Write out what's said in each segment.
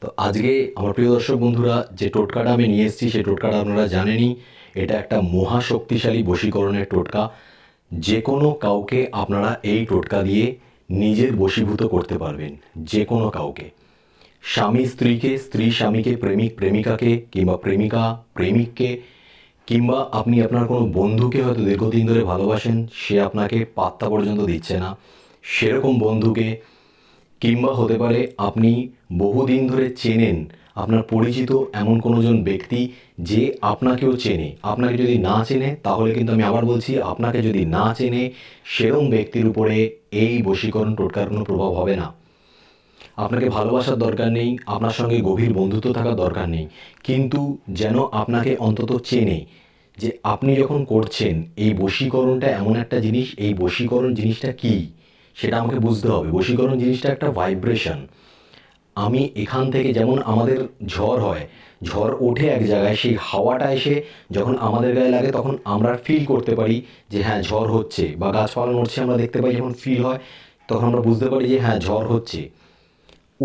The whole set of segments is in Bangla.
তো আজকে আমার প্রিয় দর্শক বন্ধুরা যে টোটকাটা আমি নিয়ে এসেছি সেই টোটকাটা আপনারা জানেনই। এটা একটা মহা শক্তিশালী বশীকরণের টোটকা। যে কোনো কাউকে আপনারা এই টোটকা দিয়ে নিজের বশীভূত করতে পারবেন, যে কোনো কাউকে। স্বামী স্ত্রীকে, স্ত্রী স্বামীকে, প্রেমিক প্রেমিকাকে, কিংবা প্রেমিকা প্রেমিককে, কিংবা আপনি আপনার কোনো বন্ধুকে হয়তো দীর্ঘদিন ধরে ভালোবাসেন, সে আপনাকে পাত্তা পর্যন্ত দিচ্ছে না, সেরকম বন্ধুকে, কিংবা হতে পারে আপনি বহুদিন ধরে চেনেন, আপনার পরিচিত এমন কোনোজন ব্যক্তি যে আপনাকেও চেনে। আপনাকে যদি না চেনে, তাহলে কিন্তু আমি আবার বলছি, আপনাকে যদি না চেনে সেরকম ব্যক্তির উপরে এই বশীকরণ টোটকার কোনো প্রভাব হবে না। আপনাকে ভালোবাসার দরকার নেই, আপনার সঙ্গে গভীর বন্ধুত্ব থাকার দরকার নেই, কিন্তু যেন আপনাকে অন্তত চেনে যে আপনি যখন করছেন এই বশীকরণটা এমন একটা জিনিস, এই বশীকরণ জিনিসটা কী সেটা আমাকে বুঝতে হবে। বশীকরণ জিনিসটা একটা ভাইব্রেশন। আমি এখান থেকে, যেমন আমাদের ঝড় হয়, ঝড় ওঠে এক জায়গায়, সেই হাওয়াটা এসে যখন আমাদের গায়ে লাগে তখন আমরা ফিল করতে পারি যে হ্যাঁ ঝড় হচ্ছে, বা গাছপালা নড়ছে আমরা দেখতে পাই, যখন ফিল হয় তখন আমরা বুঝতে পারি যে হ্যাঁ ঝড় হচ্ছে।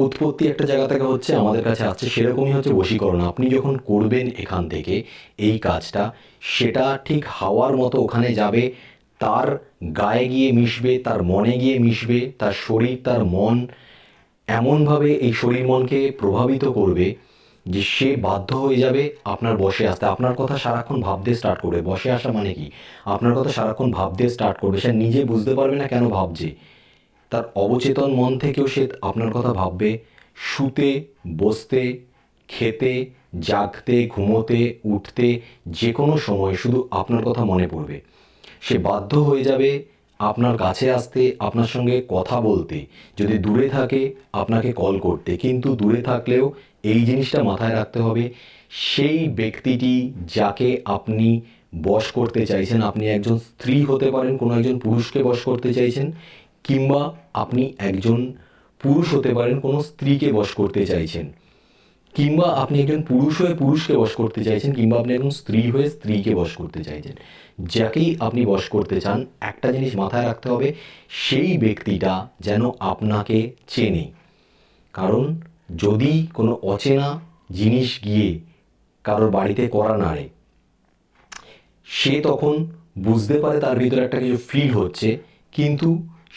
উৎপত্তি একটা জায়গা থেকে হচ্ছে, আমাদের কাছে আসছে, সেরকমই হচ্ছে বশীকরণ। আপনি যখন করবেন এখান থেকে এই কাজটা, সেটা ঠিক হাওয়ার মতো ওখানে যাবে, তার গায়ে গিয়ে মিশবে, তার মনে গিয়ে মিশবে, তার শরীর তার মন এমনভাবে এই শরীর মনকে প্রভাবিত করবে যে সে বাধ্য হয়ে যাবে আপনার বশে আসতে। আপনার কথা সারাক্ষণ ভাবতে স্টার্ট করবে। বশে আসা মানে কি, আপনার কথা সারাক্ষণ ভাবতে স্টার্ট করবে। সে নিজে বুঝতে পারবে না কেন ভাবছে, তার অবচেতন মন থেকেও সে আপনার কথা ভাববে। শুতে, বসতে, খেতে, জাগতে, ঘুমোতে, উঠতে, যে কোনো সময় শুধু আপনার কথা মনে পড়বে। সে বাধ্য হয়ে যাবে আপনার কাছে আসতে, আপনার সঙ্গে কথা বলতে, যদি দূরে থাকে আপনাকে কল করতে। কিন্তু দূরে থাকলেও এই জিনিসটা মাথায় রাখতে হবে, সেই ব্যক্তিটি যাকে আপনি বশ করতে চাইছেন, আপনি একজন স্ত্রী হতে পারেন, কোনো একজন পুরুষকে বশ করতে চাইছেন, কিংবা আপনি একজন পুরুষ হতে পারেন, কোনো স্ত্রীকে বশ করতে চাইছেন, কিংবা আপনি একজন পুরুষ হয়ে পুরুষকে বশ করতে চাইছেন, কিংবা আপনি একজন স্ত্রী হয়ে স্ত্রীকে বশ করতে চাইছেন। যাকেই আপনি বশ করতে চান, একটা জিনিস মাথায় রাখতে হবে, সেই ব্যক্তিটা যেন আপনাকে চেনে। কারণ যদি কোনো অচেনা জিনিস গিয়ে কারোর বাড়িতে করা নাড়ে, সে তখন বুঝতে পারে তার ভিতরে একটা কিছু ফিল হচ্ছে, কিন্তু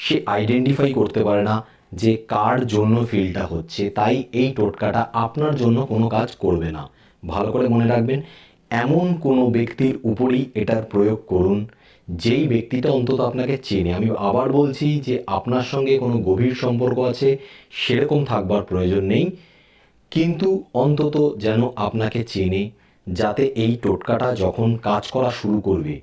সে আইডেন্টিফাই করতে পারে না যে কার জন্য ফিলটা হচ্ছে। তাই এই টোটকাটা আপনার জন্য কোনো কাজ করবে না। ভালো করে মনে রাখবেন, এমন কোনো ব্যক্তির উপরই এটার প্রয়োগ করুন যেই ব্যক্তিটা অন্তত আপনাকে চেনে। আমি আবার বলছি যে আপনার সঙ্গে কোনো গভীর সম্পর্ক আছে সেরকম থাকবার প্রয়োজন নেই, কিন্তু অন্তত যেন আপনাকে চেনে, যাতে এই টোটকাটা যখন কাজ করা শুরু করবে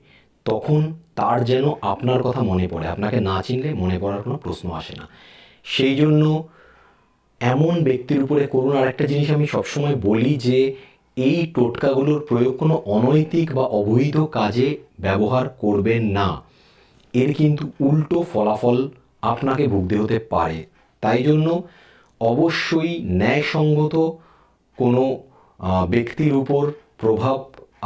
তখন তার যেন আপনার কথা মনে পড়ে। আপনাকে না চিনলে মনে পড়ার কোনো প্রশ্ন আসে না। সেই জন্য এমন ব্যক্তির উপরে করুন। আর একটা জিনিস আমি সবসময় বলি যে এই টোটকাগুলোর প্রয়োগ কোনো অনৈতিক বা অবৈধ কাজে ব্যবহার করবেন না। এর কিন্তু উল্টো ফলাফল আপনাকে ভুগতে হতে পারে। তাই জন্য অবশ্যই ন্যায়সঙ্গত কোনো ব্যক্তির উপর প্রভাব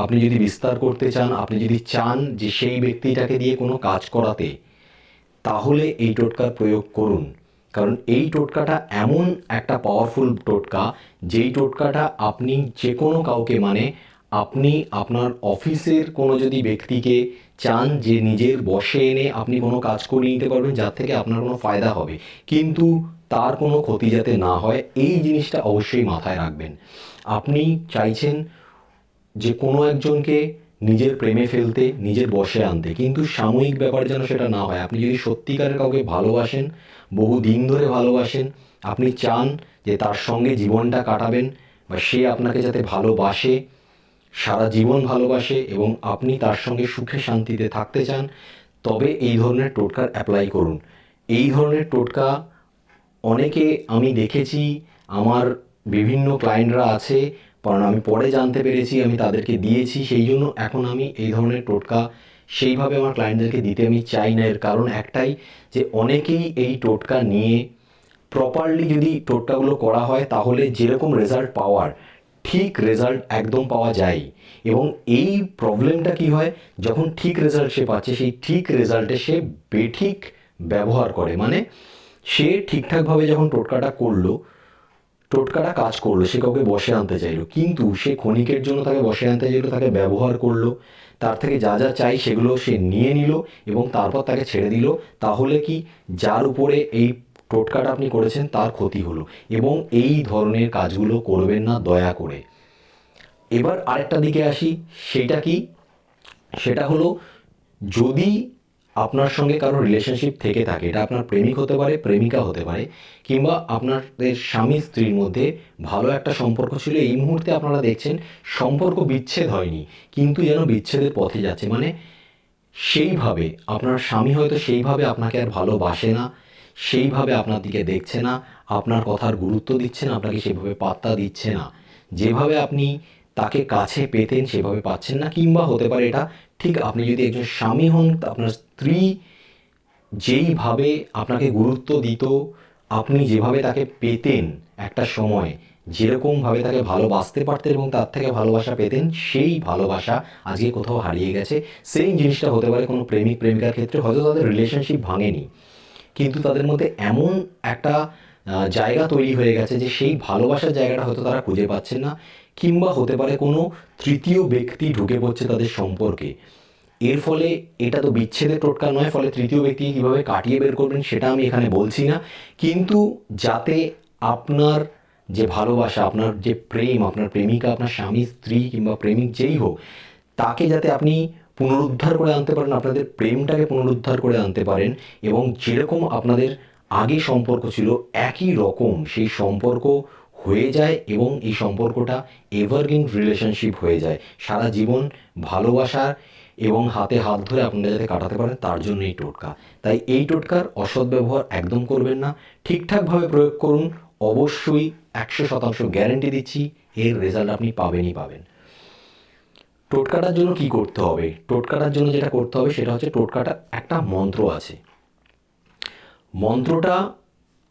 আপনি যদি বিস্তার করতে চান, আপনি যদি চান যে সেই ব্যক্তিটাকে দিয়ে কোনো কাজ করাতে, তাহলে এই টোটকার প্রয়োগ করুন। কারণ এই টোটকাটা এমন একটা পাওয়ারফুল টোটকা, যেই টোটকাটা আপনি যে কোনো কাউকে, মানে আপনি আপনার অফিসের কোনো যদি ব্যক্তিকে চান যে নিজের বশে এনে আপনি কোনো কাজ করিয়ে নিতে পারবেন যার থেকে আপনার কোনো ফায়দা হবে, কিন্তু তার কোনো ক্ষতি যাতে না হয়, এই জিনিসটা অবশ্যই মাথায় রাখবেন। আপনি চাইছেন যে কোনো একজনকে নিজের প্রেমে ফেলতে, নিজের বশে আনতে, কিন্তু সাময়িক ব্যাপার যেন সেটা না হয়। আপনি যদি সত্যিকারের কাউকে ভালোবাসেন, বহু দিন ধরে ভালোবাসেন, আপনি চান যে তার সঙ্গে জীবনটা কাটাবেন, বা সে আপনাকে যাতে ভালোবাসে, সারা জীবন ভালোবাসে, এবং আপনি তার সঙ্গে সুখে শান্তিতে থাকতে চান, তবে এই ধরনের টোটকার অ্যাপ্লাই করুন। এই ধরনের টোটকা অনেকে আমি দেখেছি, আমার বিভিন্ন ক্লায়েন্টরা আছে, কারণ আমি পরে জানতে পেরেছি, আমি তাদেরকে দিয়েছি। সেই জন্য এখন আমি এই ধরনের টোটকা সেইভাবে আমার ক্লায়েন্টদেরকে দিতে আমি চাই না। এর কারণ একটাই, যে অনেকেই এই টোটকা নিয়ে প্রপারলি যদি টোটকাগুলো করা হয়, তাহলে যেরকম রেজাল্ট পাওয়ার, ঠিক রেজাল্ট একদম পাওয়া যায়। এবং এই প্রবলেমটা কি হয়, যখন ঠিক রেজাল্ট সে পাচ্ছে, সেই ঠিক রেজাল্টে সে বেঠিক ব্যবহার করে। মানে সে ঠিকঠাকভাবে যখন টোটকাটা করলো, টোটকাটা কাজ করলো, সে কাউকে বশে আনতে চাইলো, কিন্তু সে ক্ষণিকের জন্য তাকে বশে আনতে চাইলো, তাকে ব্যবহার করলো, তার থেকে যা যা চাই সেগুলো সে নিয়ে নিল এবং তারপর তাকে ছেড়ে দিল। তাহলে কি, যার উপরে এই টোটকাটা আপনি করেছেন তার ক্ষতি হলো। এবং এই ধরনের কাজগুলো করবেন না দয়া করে। এবার আরেকটা দিকে আসি, সেটা কি, সেটা হলো, যদি আপনার সঙ্গে কারো রিলেশনশিপ থেকে থাকে, এটা আপনার প্রেমিক হতে পারে, প্রেমিকা হতে পারে, কিংবা আপনাদের স্বামী স্ত্রীর মধ্যে ভালো একটা সম্পর্ক ছিল, এই মুহূর্তে আপনারা দেখছেন সম্পর্ক বিচ্ছেদ হয়নি কিন্তু যেন বিচ্ছেদের পথে যাচ্ছে, মানে সেইভাবে আপনার স্বামী হয়তো সেইভাবে আপনাকে আর ভালোবাসে না, সেইভাবে আপনার দিকে দেখছে না, আপনার কথার গুরুত্ব দিচ্ছে না, আপনাকে সেভাবে পাত্তা দিচ্ছে না, যেভাবে আপনি তাকে কাছে পেতেন সেভাবে পাচ্ছেন না। কিংবা হতে পারে এটা, ঠিক আপনি যদি একজন স্বামী হন, আপনার স্ত্রী যেইভাবে আপনাকে গুরুত্ব দিত, আপনি যেভাবে তাকে পেতেন একটা সময়, যেরকমভাবে তাকে ভালোবাসতে পারতেন এবং তার থেকে ভালোবাসা পেতেন, সেই ভালোবাসা আজকে কোথাও হারিয়ে গেছে। সেই জিনিসটা হতে পারে কোনো প্রেমিক প্রেমিকার ক্ষেত্রে, হয়তো তাদের রিলেশনশিপ ভাঙেনি কিন্তু তাদের মধ্যে এমন একটা জায়গা তৈরি হয়ে গেছে যে সেই ভালোবাসার জায়গাটা হয়তো তারা খুঁজে পাচ্ছেন না। কিংবা হতে পারে কোনো তৃতীয় ব্যক্তি ঢুকে পড়ছে তাদের সম্পর্কে। এর ফলে, এটা তো বিচ্ছেদের টোটকা নয়, ফলে তৃতীয় ব্যক্তিকে কীভাবে কাটিয়ে বের করবেন সেটা আমি এখানে বলছি না, কিন্তু যাতে আপনার যে ভালোবাসা, আপনার যে প্রেম, আপনার প্রেমিকা, আপনার স্বামী স্ত্রী কিংবা প্রেমিক যেই হোক, তাকে যাতে আপনি পুনরুদ্ধার করে আনতে পারেন, আপনাদের প্রেমটাকে পুনরুদ্ধার করে আনতে পারেন, এবং যেরকম আপনাদের আগে সম্পর্ক ছিল একই রকম সেই সম্পর্ক হয়ে যায়, এবং এই সম্পর্কটা এভারগ্রিন রিলেশনশিপ হয়ে যায়, সারা জীবন ভালোবাসার এবং হাতে হাত ধরে আপনারা যাতে কাটাতে পারেন, তার জন্য এই টোটকা। তাই এই টোটকার অসৎ ব্যবহার একদম করবেন না, ঠিকঠাকভাবে প্রয়োগ করুন, অবশ্যই 100% গ্যারেন্টি দিচ্ছি এর রেজাল্ট আপনি পাবেনই পাবেন। টোটকাটার জন্য কি করতে হবে? টোটকাটার জন্য যেটা করতে হবে সেটা হচ্ছে, টোটকাটার একটা মন্ত্র আছে। মন্ত্রটা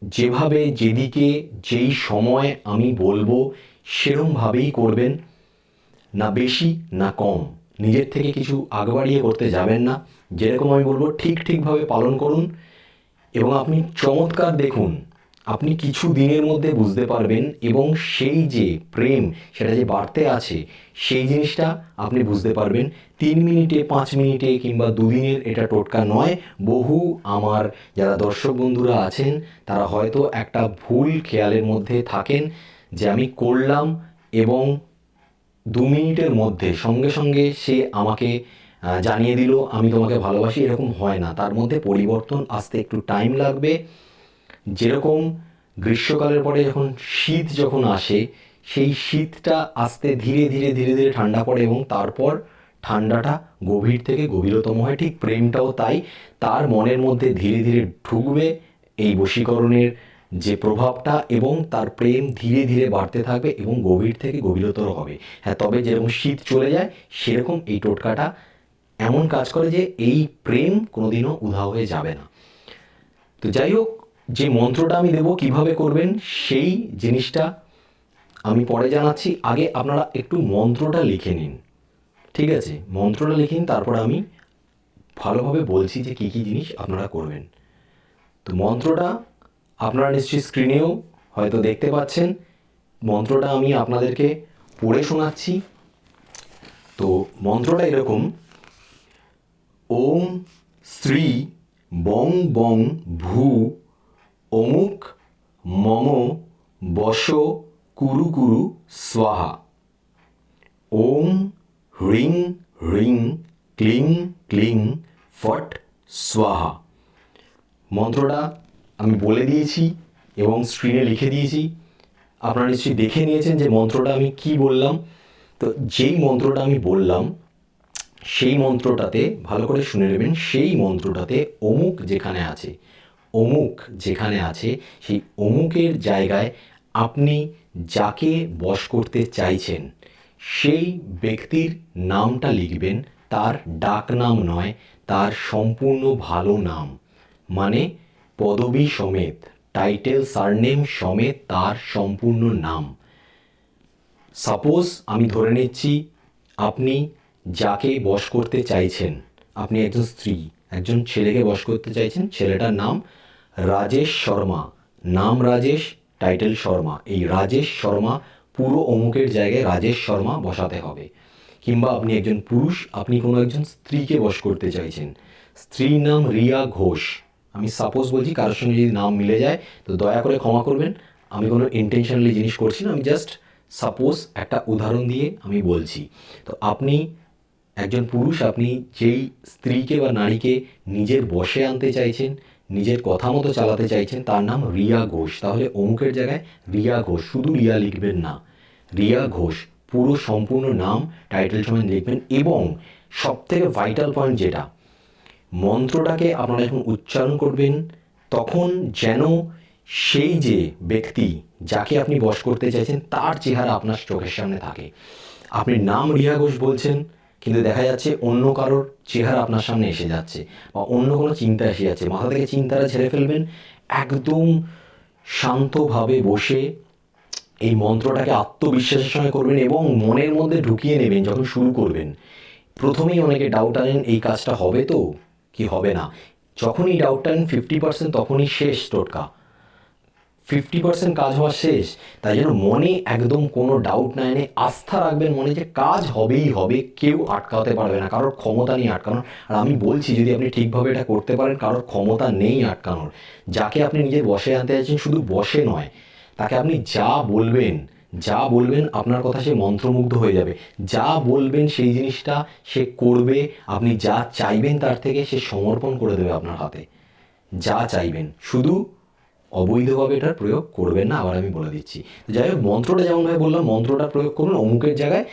যেভাবে, যেদিকে, যেই সময় আমি বলবো সেরমভাবেই করবেন, না বেশি না কম, নিজের থেকে কিছু আগ বাড়িয়ে করতে যাবেন না, যেরকম আমি বলবো ঠিকভাবে পালন করুন, এবং আপনি চমৎকার দেখুন, আপনি কিছু দিনের মধ্যে বুঝতে পারবেন, এবং সেই যে প্রেম সেটা যে বাড়তে আছে সেই জিনিসটা আপনি বুঝতে পারবেন। 3 মিনিটে, 5 মিনিটে কিংবা 2 দিনের এটা টোটকা নয়। বহু আমার যারা দর্শক বন্ধুরা আছেন তারা হয়তো একটা ভুল খেয়ালের মধ্যে থাকেন যে আমি করলাম এবং 2 মিনিটের মধ্যে সঙ্গে সঙ্গে সে আমাকে জানিয়ে দিল আমি তোমাকে ভালোবাসি। এরকম হয় না, তার মধ্যে পরিবর্তন আসতে একটু টাইম লাগবে। যেরকম গ্রীষ্মকালের পরে যখন শীত যখন আসে, সেই শীতটা আস্তে ধীরে ধীরে ধীরে ধীরে ঠান্ডা পড়ে এবং তারপর ঠান্ডাটা গভীর থেকে গভীরতম হয়, ঠিক প্রেমটাও তাই। তার মনের মধ্যে ধীরে ধীরে ঢুকবে এই বশীকরণের যে প্রভাবটা, এবং তার প্রেম ধীরে ধীরে বাড়তে থাকবে এবং গভীর থেকে গভীরতর হবে। হ্যাঁ, তবে যেরকম শীত চলে যায় সেরকম এই টোটকাটা এমন কাজ করে যে এই প্রেম কোনোদিনও উধাও হয়ে যাবে না। তো যাই হোক, যে মন্ত্রটা আমি দেবো কিভাবে করবেন সেই জিনিসটা আমি পরে জানাচ্ছি। আগে আপনারা একটু মন্ত্রটা লিখে নিন, ঠিক আছে? মন্ত্রটা লিখে নিন, তারপর আমি ভালোভাবে বলছি যে কী কী জিনিস আপনারা করবেন। তো মন্ত্রটা আপনারা নিশ্চয়ই স্ক্রিনেও হয়তো দেখতে পাচ্ছেন। মন্ত্রটা আমি আপনাদেরকে পড়ে শোনাচ্ছি। তো মন্ত্রটা এরকম: ওম শ্রী বং বং ভূ অমুক মম বশ কুরু কুরু স্বাহা। ওম হ্রিং হ্রিং ক্লিং ক্লিং ফট স্বাহা। মন্ত্রটা আমি বলে দিয়েছি এবং স্ক্রিনে লিখে দিয়েছি। আপনারা নিশ্চয়ই দেখে নিয়েছেন যে মন্ত্রটা আমি কি বললাম। তো যেই মন্ত্রটা আমি বললাম সেই মন্ত্রটাতে ভালো করে শুনে নেবেন। সেই মন্ত্রটাতে অমুক যেখানে আছে, অমুক যেখানে আছে সেই অমুকের জায়গায় আপনি যাকে বশ করতে চাইছেন সেই ব্যক্তির নামটা লিখবেন। তার ডাক নাম নয়, তার সম্পূর্ণ ভালো নাম, মানে পদবী সমেত, টাইটেল সারনেম সমেত তার সম্পূর্ণ নাম। সাপোজ আমি ধরে নিচ্ছি আপনি যাকে বশ করতে চাইছেন, আপনি একজন স্ত্রী একজন ছেলেকে বশ করতে চাইছেন, ছেলেটার নাম রাজেশ শর্মা, নাম রাজেশ, টাইটেল শর্মা, এই রাজেশ শর্মা পুরো অমুকের জায়গায় রাজেশ শর্মা বসাতে হবে। কিংবা আপনি একজন পুরুষ, আপনি কোনো একজন স্ত্রীকে বশ করতে চাইছেন, স্ত্রীর নাম রিয়া ঘোষ, আমি সাপোজ বলছি, কারোর সঙ্গে যদি নাম মিলে যায় তো দয়া করে ক্ষমা করবেন, আমি কোনো ইন্টেনশনালি জিনিস করছি না, আমি জাস্ট সাপোজ একটা উদাহরণ দিয়ে আমি বলছি। তো আপনি একজন পুরুষ, আপনি যেই স্ত্রীকে বা নারীকে নিজের বশে আনতে চাইছেন, নিজের কথা মতো চালাতে চাইছেন, তার নাম রিয়া ঘোষ। তাহলে অমুকের জায়গায় রিয়া ঘোষ, শুধু রিয়া লিখবেন না, রিয়া ঘোষ পুরো সম্পূর্ণ নাম টাইটেল সময় লিখবেন। এবং সবথেকে ভাইটাল পয়েন্ট যেটা, মন্ত্রটাকে আপনারা যখন উচ্চারণ করবেন তখন যেন সেই যে ব্যক্তি যাকে আপনি বশ করতে চাইছেন তার চেহারা আপনার চোখের সামনে থাকে। আপনি নাম রিয়া ঘোষ বলছেন, কিন্তু দেখা যাচ্ছে অন্য কারোর চেহারা আপনার সামনে এসে যাচ্ছে, বা অন্য কোনো চিন্তা এসে যাচ্ছে। মাথা থেকে চিন্তাটা ছেড়ে ফেলবেন, একদম শান্তভাবে বসে এই মন্ত্রটাকে আত্মবিশ্বাসের সঙ্গে করবেন এবং মনের মধ্যে ঢুকিয়ে নেবেন। যখন শুরু করবেন প্রথমেই অনেকে ডাউট আনেন, এই কাজটা হবে তো কি হবে না। যখনই ডাউট আনেন 50% তখনই শেষ টোটকা, 50% কাজ হওয়া শেষ। তাই জন্য মনে একদম কোনো ডাউট না এনে আস্থা রাখবেন মনে, যে কাজ হবেই হবে, কেউ আটকাতে পারবে না, কারোর ক্ষমতা নেই আটকানোর। আর আমি বলছি, যদি আপনি ঠিকভাবে এটা করতে পারেন, কারোর ক্ষমতা নেই আটকানোর। যাকে আপনি নিজের বশে আনতে চাইছেন, শুধু বশে নয়, তাকে আপনি যা বলবেন, যা বলবেন আপনার কথা সে মন্ত্রমুগ্ধ হয়ে যাবে। যা বলবেন সেই জিনিসটা সে করবে, আপনি যা চাইবেন তার থেকে সে সমর্পণ করে দেবে আপনার হাতে। যা চাইবেন, শুধু অবৈধভাবে এটার প্রয়োগ করবেন না, আবার আমি বলে দিচ্ছি। যাই হোক, মন্ত্রটা যেমনভাবে বললাম, মন্ত্রটা প্রয়োগ করুন অমুকের জায়গায়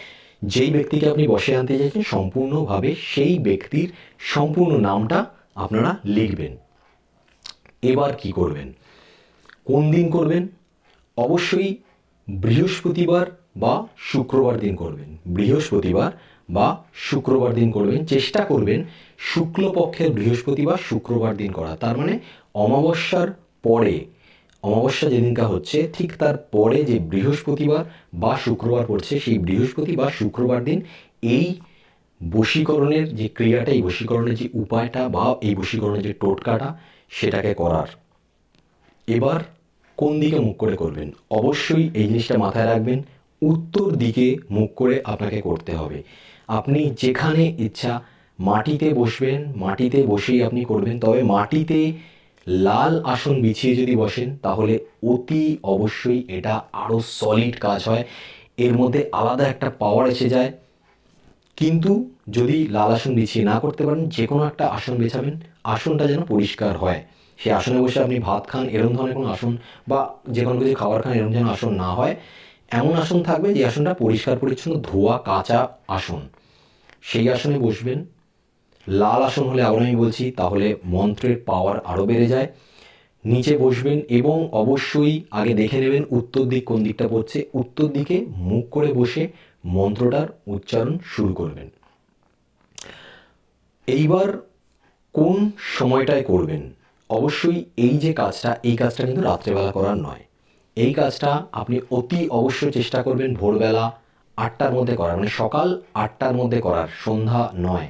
যেই ব্যক্তিকে আপনি বশে আনতে চাইছেন, সম্পূর্ণভাবে সেই ব্যক্তির সম্পূর্ণ নামটা আপনারা লিখবেন। এবার কি করবেন, কোন দিন করবেন? অবশ্যই বৃহস্পতিবার বা শুক্রবার দিন করবেন। বৃহস্পতিবার বা শুক্রবার দিন করবেন। চেষ্টা করবেন শুক্লপক্ষের বৃহস্পতিবার শুক্রবার দিন করা, তার মানে অমাবস্যার পরে, অমাবস্যা যেদিনকা হচ্ছে ঠিক তার পরে যে বৃহস্পতিবার বা শুক্রবার পড়ছে, সেই বৃহস্পতি বা শুক্রবার দিন এই বশীকরণের যে ক্রিয়াটা, এই বশীকরণের যে উপায়টা বা এই বশীকরণের যে টোটকাটা, সেটাকে করার। এবার কোন দিকে মুখ করে করবেন? অবশ্যই এই জিনিসটা মাথায় রাখবেন, উত্তর দিকে মুখ করে আপনাকে করতে হবে। আপনি যেখানে ইচ্ছা মাটিতে বসবেন, মাটিতে বসেই আপনি করবেন। তবে মাটিতে লাল আসন বিছিয়ে যদি বসেন তাহলে অতি অবশ্যই এটা আরও সলিড কাজ হয়, এর মধ্যে আলাদা একটা পাওয়ার এসে যায়। কিন্তু যদি লাল আসন বিছিয়ে না করতে পারেন, যে কোনো একটা আসন বেছাবেন, আসনটা যেন পরিষ্কার হয়। সেই আসনে বসে আপনি ভাত খান, এরকম ধরনের কোনো আসন, বা যে কোনো কিছু খাবার খান, এরকম যেন আসন না হয়। এমন আসন থাকবে যে আসনটা পরিষ্কার পরিচ্ছন্ন ধোয়া কাঁচা আসন, সেই আসনে বসবেন। লাল আসন হলে, আবার আমি বলছি, তাহলে মন্ত্রের পাওয়ার আরও বেড়ে যায়। নিচে বসবেন এবং অবশ্যই আগে দেখে নেবেন উত্তর দিক কোন দিকটা পড়ছে। উত্তর দিকে মুখ করে বসে মন্ত্রটার উচ্চারণ শুরু করবেন। এইবার কোন সময়টায় করবেন? অবশ্যই এই যে কাজটা, এই কাজটা কিন্তু রাত্রেবেলা করার নয়। এই কাজটা আপনি অতি অবশ্যই চেষ্টা করবেন ভোরবেলা 8টার মধ্যে করার, মানে সকাল 8টার মধ্যে করার, সন্ধ্যা নয়,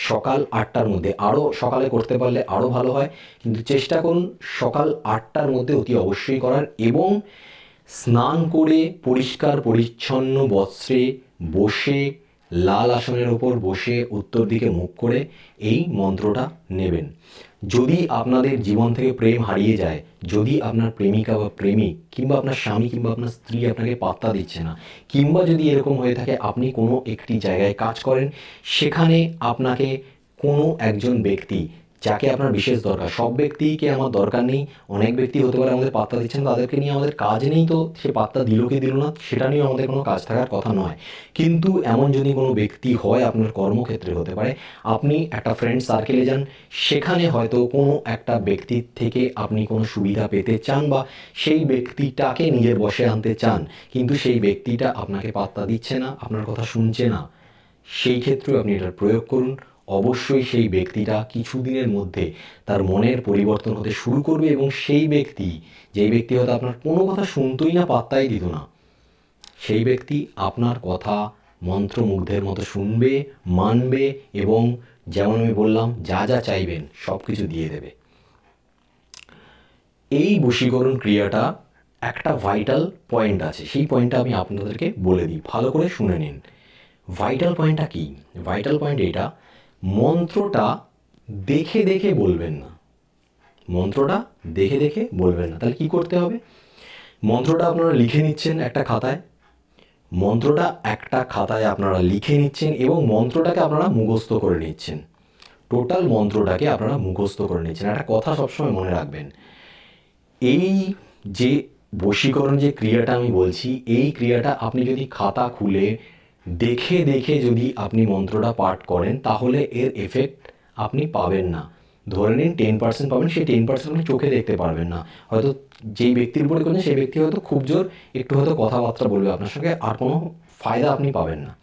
সকাল 8টার মধ্যে। আরও সকালে করতে পারলে আরও ভালো হয়, কিন্তু চেষ্টা করুন সকাল 8টার মধ্যে অতি অবশ্যই করার। এবং স্নান করে পরিষ্কার পরিচ্ছন্ন বস্ত্রে বসে, লাল আসনের ওপর বসে উত্তর দিকে মুখ করে এই মন্ত্রটা নেবেন। যদি আপনাদের জীবন থেকে প্রেম হারিয়ে যায়, যদি আপনার প্রেমিকা বা প্রেমিক কিংবা আপনার স্বামী কিংবা আপনার স্ত্রী আপনাকে পাত্তা দিচ্ছে না, কিংবা যদি এরকম হয়ে থাকে আপনি কোনো একটি জায়গায় কাজ করেন, সেখানে আপনাকে কোনো একজন ব্যক্তি যাকে আপনার বিশেষ দরকার, সব ব্যক্তিকে আমার দরকার নেই, অনেক ব্যক্তি হতে পারে আমাদের পাত্তা দিচ্ছেন, তাদেরকে নিয়ে আমাদের কাজ নেই, তো সে পাত্তা দিল কি দিল না সেটা নিয়ে আমাদের কোনো কাজ থাকার কথা নয়। কিন্তু এমন যদি কোনো ব্যক্তি হয়, আপনার কর্মক্ষেত্রে হতে পারে, আপনি একটা ফ্রেন্ড সার্কেলে যান, সেখানে হয়তো কোনো একটা ব্যক্তির থেকে আপনি কোনো সুবিধা পেতে চান বা সেই ব্যক্তিটাকে নিজের বশে আনতে চান, কিন্তু সেই ব্যক্তিটা আপনাকে পাত্তা দিচ্ছে না, আপনার কথা শুনছে না, সেই ক্ষেত্রেও আপনি এটার প্রয়োগ করুন। অবশ্যই সেই ব্যক্তিটা কিছুদিনের মধ্যে তার মনের পরিবর্তন হতে শুরু করবে এবং সেই ব্যক্তি, যেই ব্যক্তি হয়তো আপনার কোনো কথা শুনতোই না, পাত্তাই দিত না, সেই ব্যক্তি আপনার কথা মন্ত্রমুগ্ধের মতো শুনবে, মানবে এবং যেমন আমি বললাম যা যা চাইবেন সব কিছু দিয়ে দেবে। এই বশীকরণ ক্রিয়াটা একটা ভাইটাল পয়েন্ট আছে, সেই পয়েন্টটা আমি আপনাদেরকে বলে দিই, ভালো করে শুনে নিন। ভাইটাল পয়েন্টটা কি? ভাইটাল পয়েন্ট এটা, মন্ত্রটা দেখে দেখে বলবেন না। মন্ত্রটা দেখে দেখে বলবেন না। তাহলে কি করতে হবে? মন্ত্রটা আপনারা লিখে নিচ্ছেন একটা খাতায়, মন্ত্রটা একটা খাতায় আপনারা লিখে নিচ্ছেন এবং মন্ত্রটাকে আপনারা মুখস্থ করে নিচ্ছেন। টোটাল মন্ত্রটাকে আপনারা মুখস্থ করে নিচ্ছেন। একটা কথা সবসময় মনে রাখবেন, এই যে বশীকরণ যে ক্রিয়াটা আমি বলছি, এই ক্রিয়াটা আপনি যদি খাতা খুলে দেখে দেখে যদি আপনি মন্ত্রটা পাঠ করেন, তাহলে এর এফেক্ট আপনি পাবেন না। ধরে নিন 10% পাবেন, সেই 10% আপনি চোখে দেখতে পারবেন না। হয়তো যেই ব্যক্তির উপরে করছেন সেই ব্যক্তি হয়তো খুব জোর একটু হয়তো কথাবার্তা বলবে আপনার সঙ্গে, আর কোনো ফায়দা আপনি পাবেন না।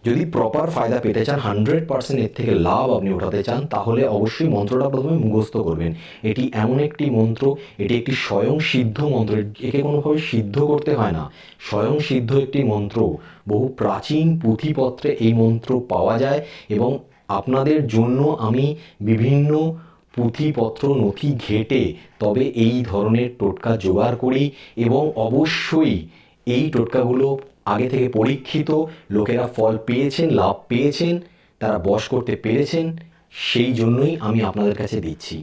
যদি প্রপার ফায়দা পেতে চান, 100% এর থেকে লাভ আপনি ওঠাতে চান, তাহলে অবশ্যই মন্ত্রটা প্রথমে মুখস্থ করবেন। এটি এমন একটি মন্ত্র, এটি একটি স্বয়ং সিদ্ধ মন্ত্র, একে কোনোভাবে সিদ্ধ করতে হয় না, স্বয়ং সিদ্ধ একটি মন্ত্র। বহু প্রাচীন পুঁথিপত্রে এই মন্ত্র পাওয়া যায় এবং আপনাদের জন্য আমি বিভিন্ন পুঁথিপত্র নথি ঘেঁটে তবে এই ধরনের টোটকা জোগাড় করি এবং অবশ্যই এই টোটকাগুলো আগে থেকে পরীক্ষিত, লোকেরা ফল পেয়েছেন, লাভ পেয়েছেন, তারা বশ করতে পেরেছেন, সেই জন্যই আমি আপনাদের কাছে দিচ্ছি।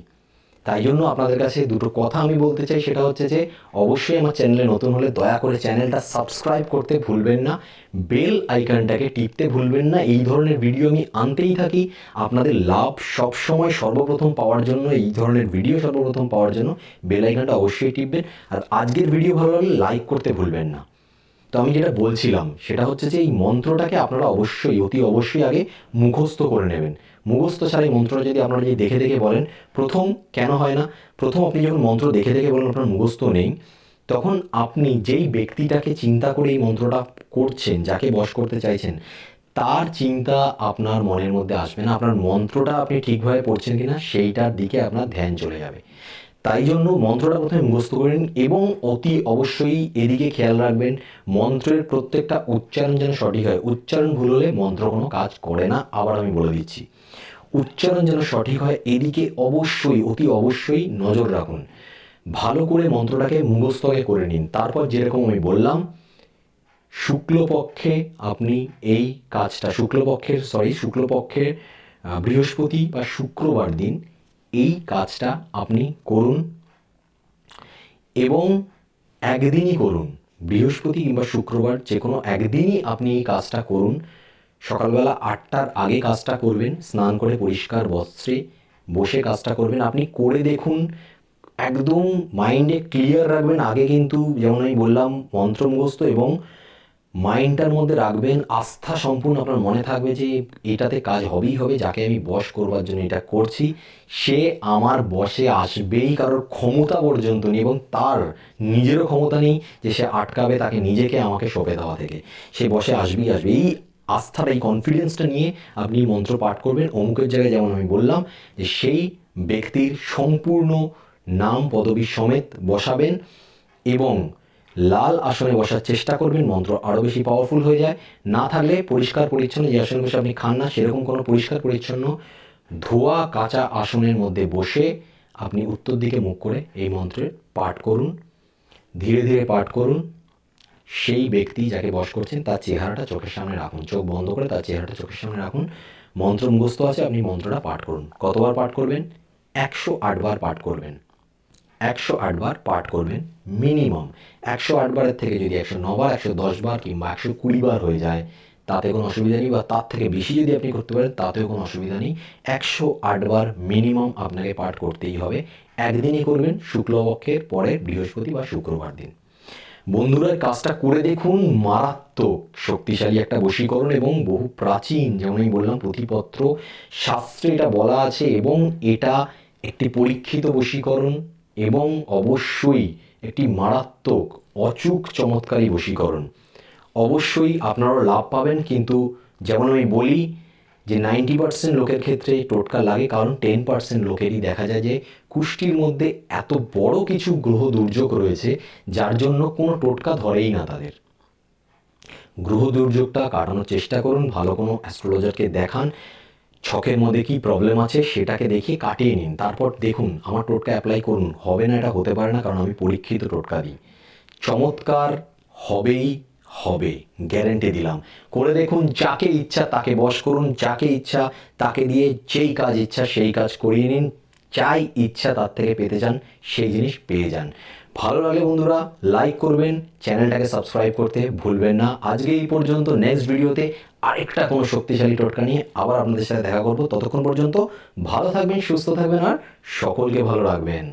তাই জন্য আপনাদের কাছে দুটো কথা আমি বলতে চাই, সেটা হচ্ছে যে অবশ্যই আমার চ্যানেলে নতুন হলে দয়া করে চ্যানেলটা সাবস্ক্রাইব করতে ভুলবেন না, বেল আইকনটাকে টিপতে ভুলবেন না। এই ধরনের ভিডিও আমি আনতেই থাকি, আপনাদের লাভ সবসময় সর্বপ্রথম পাওয়ার জন্য, এই ধরনের ভিডিও সর্বপ্রথম পাওয়ার জন্য বেল আইকনটা অবশ্যই টিপবেন। আর আজকের ভিডিও ভালো লাগলে লাইক করতে ভুলবেন না। তো আমি যেটা বলছিলাম সেটা হচ্ছে যে এই মন্ত্রটাকে আপনারা অবশ্যই অতি অবশ্যই আগে মুখস্থ করে নেবেন। মুখস্থ ছাড়া এই মন্ত্রটা যদি আপনারা যদি দেখে দেখে বলেন, প্রথম কেন হয় না, প্রথম আপনি যখন মন্ত্র দেখে দেখে বলেন আপনার মুখস্থ নেই, তখন আপনি যেই ব্যক্তিটাকে চিন্তা করে এই মন্ত্রটা করছেন, যাকে বশ করতে চাইছেন, তার চিন্তা আপনার মনের মধ্যে আসবে না, আপনার মন্ত্রটা আপনি ঠিকভাবে পড়ছেন কিনা সেইটার দিকে আপনার ধ্যান চলে যাবে। তাই জন্য মন্ত্রটা প্রথমে মুখস্থ করে নিন এবং অতি অবশ্যই এদিকে খেয়াল রাখবেন মন্ত্রের প্রত্যেকটা উচ্চারণ যেন সঠিক হয়। উচ্চারণ ভুল হলে মন্ত্র কোনো কাজ করে না, আবার আমি বলে দিচ্ছি, উচ্চারণ যেন সঠিক হয়, এদিকে অবশ্যই অতি অবশ্যই নজর রাখুন। ভালো করে মন্ত্রটাকে মুখস্থ আগে করে নিন, তারপর যেরকম আমি বললাম, শুক্লপক্ষে আপনি এই কাজটা, শুক্লপক্ষের বৃহস্পতি বা শুক্রবার দিন এই কাজটা আপনি করুন এবং একদিনই করুন। বৃহস্পতি কিংবা শুক্রবার যে কোনো একদিনই আপনি এই কাজটা করুন। সকালবেলা 8টার আগে কাজটা করবেন, স্নান করে পরিষ্কার বস্ত্রে বসে কাজটা করবেন। আপনি করে দেখুন, একদম মাইন্ডে ক্লিয়ার রাখবেন। আগে কিন্তু যেমন আমি বললাম মন্ত্র মুখস্থ এবং মাইন্ডটার মধ্যে রাখবেন, আস্থা সম্পূর্ণ আপনার মনে থাকবে যে এটাতে কাজ হবেই হবে, যাকে আমি বশ করবার জন্য এটা করছি সে আমার বশে আসবেই, কারোর ক্ষমতা পর্যন্ত নেই এবং তার নিজেরও ক্ষমতা নেই যে সে আটকাবে তাকে নিজেকে আমাকে সঁপে দেওয়া থেকে, সে বশে আসবেই আসবে। এই আস্থাটা, এই কনফিডেন্সটা নিয়ে আপনি মন্ত্র পাঠ করবেন। অমুকের জায়গায় যেমন আমি বললাম যে সেই ব্যক্তির সম্পূর্ণ নাম পদবী সমেত বসাবেন এবং লাল আসনে বসার চেষ্টা করবেন, মন্ত্র আরও বেশি পাওয়ারফুল হয়ে যায়। না থাকলে পরিষ্কার পরিচ্ছন্ন, যে আসনে বসে আপনি খান না সেরকম কোনো পরিষ্কার পরিচ্ছন্ন ধোয়া কাঁচা আসনের মধ্যে বসে আপনি উত্তর দিকে মুখ করে এই মন্ত্রের পাঠ করুন, ধীরে ধীরে পাঠ করুন। সেই ব্যক্তি যাকে বশ করছেন তার চেহারাটা চোখের সামনে রাখুন, চোখ বন্ধ করে তার চেহারাটা চোখের সামনে রাখুন। মন্ত্র মুখস্থ আছে, আপনি মন্ত্রটা পাঠ করুন। কতবার পাঠ করবেন? 108 বার পাঠ করবেন। 108 বার পাঠ করবেন মিনিমাম। 108 বারের থেকে যদি 109 বার, 110 বার কিংবা 120 বার হয়ে যায় তাতে কোনো অসুবিধা নেই, বা তার থেকে বেশি যদি আপনি করতে পারেন তাতেও কোনো অসুবিধা নেই। 108 বার মিনিমাম আপনাকে পাঠ করতেই হবে। একদিনই করবেন, শুক্লপক্ষের পরে বৃহস্পতি বা শুক্রবার দিন। বন্ধুরা কাজটা করে দেখুন, মারাত্মক শক্তিশালী একটা বশীকরণ এবং বহু প্রাচীন, যেমন আমি বললাম পুঁথিপত্র শাস্ত্রে এটা বলা আছে এবং এটা একটি পরীক্ষিত বশীকরণ এবং অবশ্যই একটি মারাত্মক অচূক চমৎকারী বশীকরণ। অবশ্যই আপনারাও লাভ পাবেন, কিন্তু যেমন আমি বলি যে 90% লোকের ক্ষেত্রে টোটকা লাগে, কারণ 10% লোকেরই দেখা যায় যে কুষ্টির মধ্যে এত বড় কিছু গ্রহ দুর্যোগ রয়েছে যার জন্য কোনো টোটকা ধরেই না তাদের। গ্রহ দুর্যোগটা কাটানোর চেষ্টা করুন, ভালো কোনো অ্যাস্ট্রোলজারকে দেখান, ছকের মধ্যে কী প্রবলেম আছে সেটাকে দেখিয়ে কাটিয়ে নিন, তারপর দেখুন আমার টোটকা অ্যাপ্লাই করুন। হবে না, এটা হতে পারে না, কারণ আমি পরীক্ষিত টোটকা দিই। চমৎকার হবেই হবে, গ্যারেন্টি দিলাম। করে দেখুন, যাকে ইচ্ছা তাকে বশ করুন, যাকে ইচ্ছা তাকে দিয়ে যেই কাজ ইচ্ছা সেই কাজ করিয়ে নিন, যাই ইচ্ছা তার থেকে পেতে চান সেই জিনিস পেয়ে যান। ভালো লাগলে বন্ধুরা লাইক করবেন, চ্যানেলটাকে সাবস্ক্রাইব করতে ভুলবেন না। আজকে এই পর্যন্ত, নেক্সট ভিডিওতে আরেকটা কোনো শক্তিশালী টোটকা নিয়ে আবার আপনাদের সাথে দেখা করব। ততক্ষণ পর্যন্ত ভালো থাকবেন, সুস্থ থাকবেন আর সকলকে ভালো রাখবেন।